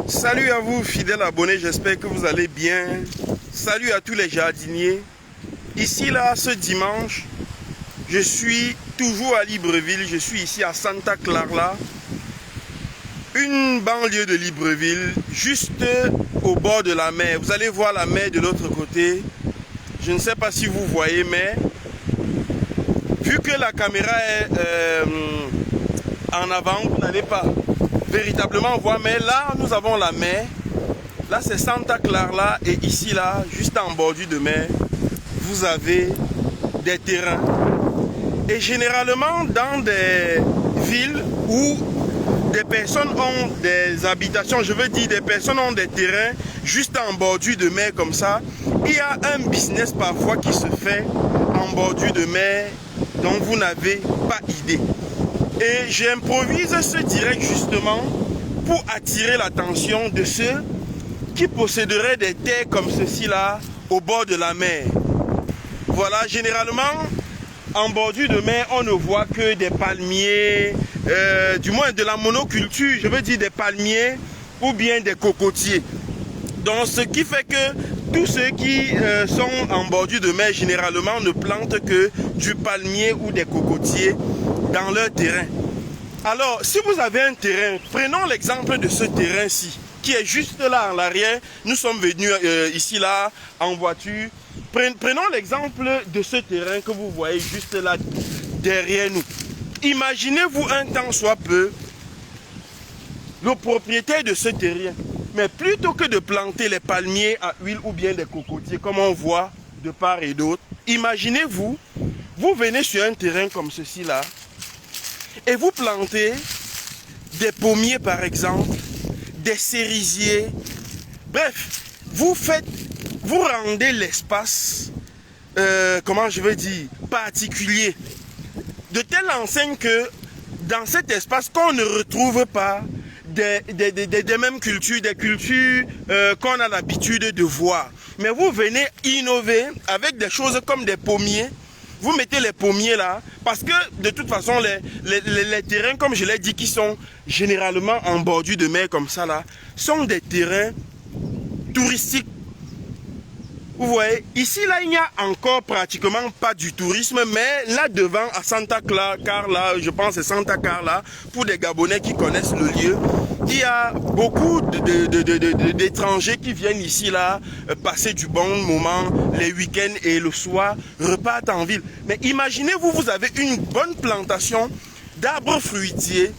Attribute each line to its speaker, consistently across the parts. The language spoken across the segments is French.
Speaker 1: Salut à vous fidèles abonnés, j'espère que vous allez bien. Salut à tous les jardiniers. Ici là, ce dimanche, je suis toujours à Libreville, je suis ici à Santa Clara, une banlieue de Libreville, juste au bord de la mer. Vous allez voir la mer de l'autre côté. Je ne sais pas si vous voyez, mais vu que la caméra est en avant, vous n'allez pas véritablement voir, mais là nous avons la mer. Là c'est Santa Clara et ici là, juste en bordure de mer, vous avez des terrains. Et généralement dans des villes où des personnes ont des habitations, je veux dire des personnes ont des terrains juste en bordure de mer comme ça, il y a un business parfois qui se fait en bordure de mer dont vous n'avez pas idée. Et j'improvise ce direct justement pour attirer l'attention de ceux qui posséderaient des terres comme ceci là au bord de la mer. Voilà, généralement en bordure de mer on ne voit que des palmiers, du moins de la monoculture, je veux dire des palmiers ou bien des cocotiers. Donc ce qui fait que tous ceux qui sont en bordure de mer généralement ne plantent que du palmier ou des cocotiers dans leur terrain. Alors, si vous avez un terrain, prenons l'exemple de ce terrain-ci, qui est juste là en arrière. Nous sommes venus ici, là, en voiture. Prenons l'exemple de ce terrain que vous voyez juste là, derrière nous. Imaginez-vous un temps soit peu, le propriétaire de ce terrain. Mais plutôt que de planter les palmiers à huile ou bien des cocotiers, comme on voit de part et d'autre, imaginez-vous, vous venez sur un terrain comme ceci là, et vous plantez des pommiers par exemple, des cerisiers, bref, vous rendez l'espace, comment je veux dire, particulier, de telle enseigne que dans cet espace qu'on ne retrouve pas des mêmes cultures, des cultures qu'on a l'habitude de voir. Mais vous venez innover avec des choses comme des pommiers. Vous mettez les pommiers là, parce que de toute façon, les terrains, comme je l'ai dit, qui sont généralement en bordure de mer comme ça là, sont des terrains touristiques. Vous voyez, ici là, il n'y a encore pratiquement pas du tourisme, mais là devant, à Santa Clara, je pense c'est Santa Clara, pour des Gabonais qui connaissent le lieu, il y a beaucoup d'étrangers qui viennent ici là, passer du bon moment, les week-ends et le soir, repartent en ville. Mais imaginez-vous, vous avez une bonne plantation d'arbres fruitiers,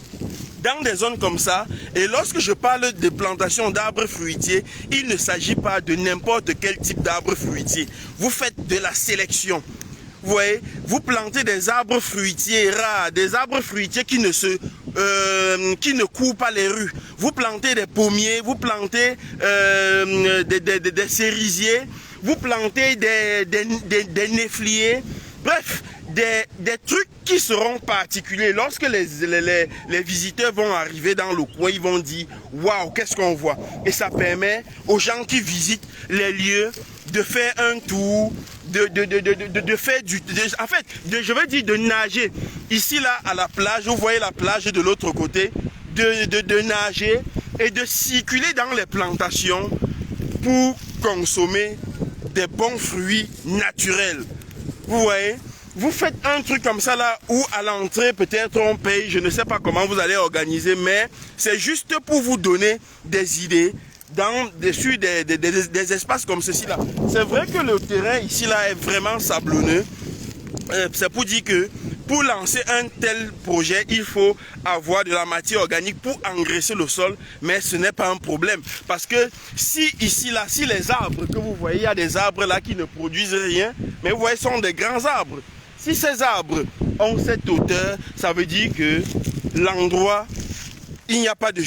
Speaker 1: dans des zones comme ça, et lorsque je parle de plantation d'arbres fruitiers, il ne s'agit pas de n'importe quel type d'arbre fruitier. Vous faites de la sélection. Vous voyez, vous plantez des arbres fruitiers rares, des arbres fruitiers qui ne courent pas les rues. Vous plantez des pommiers, vous plantez des cerisiers, vous plantez des néfliers, bref, des trucs qui seront particuliers. Lorsque les visiteurs vont arriver dans le coin, ils vont dire waouh, qu'est-ce qu'on voit. Et ça permet aux gens qui visitent les lieux de faire un tour, de faire en fait, je veux dire de nager. Ici là à la plage, vous voyez la plage de l'autre côté, de nager et de circuler dans les plantations pour consommer des bons fruits naturels. Vous voyez, vous faites un truc comme ça là, où à l'entrée peut-être on paye, je ne sais pas comment vous allez organiser, mais c'est juste pour vous donner des idées sur des espaces comme ceci là. C'est vrai que le terrain ici là est vraiment sablonneux, c'est pour dire que pour lancer un tel projet, il faut avoir de la matière organique pour engraisser le sol, mais ce n'est pas un problème. Parce que si ici, là, si les arbres que vous voyez, il y a des arbres là qui ne produisent rien, mais vous voyez, ce sont des grands arbres. Si ces arbres ont cette hauteur, ça veut dire que l'endroit, il n'y a pas de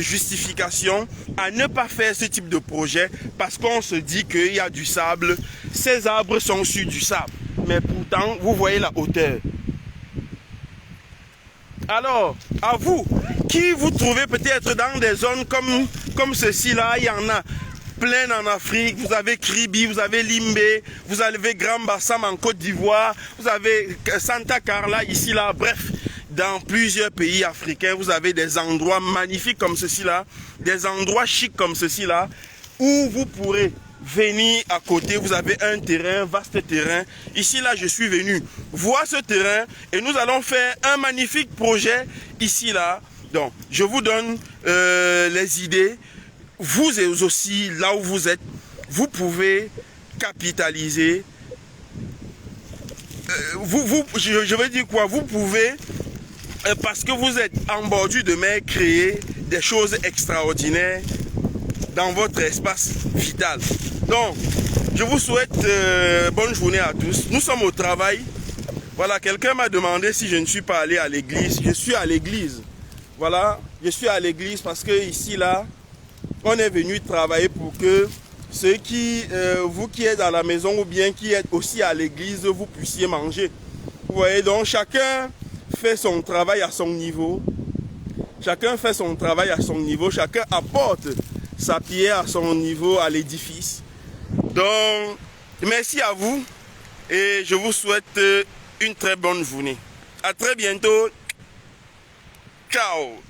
Speaker 1: justification à ne pas faire ce type de projet parce qu'on se dit qu'il y a du sable. Ces arbres sont sur du sable. Mais pourtant, vous voyez la hauteur. Alors, à vous, qui vous trouvez peut-être dans des zones comme ceci là, il y en a plein en Afrique, vous avez Kribi, vous avez Limbé, vous avez Grand Bassam en Côte d'Ivoire, vous avez Santa Clara ici là, bref. dans plusieurs pays africains, vous avez des endroits magnifiques comme ceci-là, des endroits chics comme ceci-là, où vous pourrez venir à côté. Vous avez un terrain, vaste terrain. Ici, là, je suis venu voir ce terrain et nous allons faire un magnifique projet ici, là. Donc, je vous donne les idées. Vous aussi, là où vous êtes, vous pouvez capitaliser. Je veux dire quoi? Vous pouvez, parce que vous êtes en bordure de mer, créer des choses extraordinaires dans votre espace vital. Donc, je vous souhaite bonne journée à tous. Nous sommes au travail. Voilà, quelqu'un m'a demandé si je ne suis pas allé à l'église. Je suis à l'église. Voilà, je suis à l'église parce que ici, là, on est venu travailler pour que ceux qui, vous qui êtes à la maison ou bien qui êtes aussi à l'église, vous puissiez manger. Vous voyez, donc chacun fait son travail à son niveau. Chacun fait son travail à son niveau. Chacun apporte sa pierre à son niveau à l'édifice. Donc, merci à vous et je vous souhaite une très bonne journée. À très bientôt. Ciao.